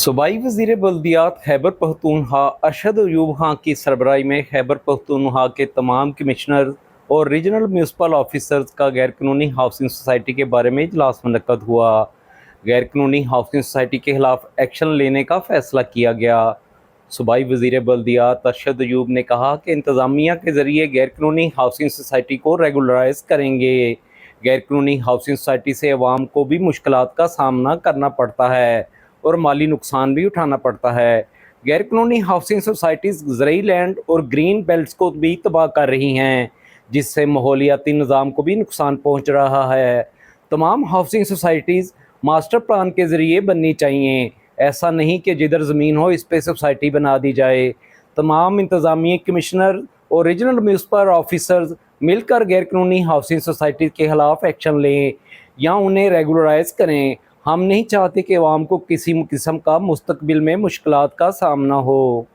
सूबाई वज़ीर बल्दियात खैबर पख्तूनख्वा अरशद अयूब खां की सरबराही में खैबर पख्तूनख्वा के तमाम कमिश्नर और रीजनल म्यूनसिपल ऑफिसर्स का गैर कानूनी हाउसिंग सोसाइटी के बारे में इजलास मुनक्कद हुआ। गैर कानूनी हाउसिंग सोसाइटी के खिलाफ एक्शन लेने का फैसला किया गया। सूबाई वज़ीर बल्दियात अरशद अयूब ने कहा कि इंतज़ामिया के ज़रिए गैर कानूनी हाउसिंग सोसाइटी को रेगुलराइज करेंगे। गैर कानूनी हाउसिंग सोसाइटी से अवाम को भी मुश्किलात का सामना करना पड़ता है और माली नुकसान भी उठाना पड़ता है। गैर कानूनी हाउसिंग सोसाइटीज़ ज़रूरी लैंड और ग्रीन बेल्ट्स को भी तबाह कर रही हैं, जिससे माहौलियाती निज़ाम को भी नुकसान पहुंच रहा है। तमाम हाउसिंग सोसाइटीज़ मास्टर प्लान के ज़रिए बननी चाहिए, ऐसा नहीं कि जिधर ज़मीन हो इस पर सोसाइटी बना दी जाए। तमाम इंतज़ामी कमिश्नर और रीजनल म्यूनसिपल ऑफिसर्स मिलकर गैर कानूनी हाउसिंग सोसाइटी के खिलाफ एक्शन लें या उन्हें रेगुलराइज करें। हम नहीं चाहते कि अवाम को किसी किस्म का मुस्तकबिल में मुश्किलात का सामना हो।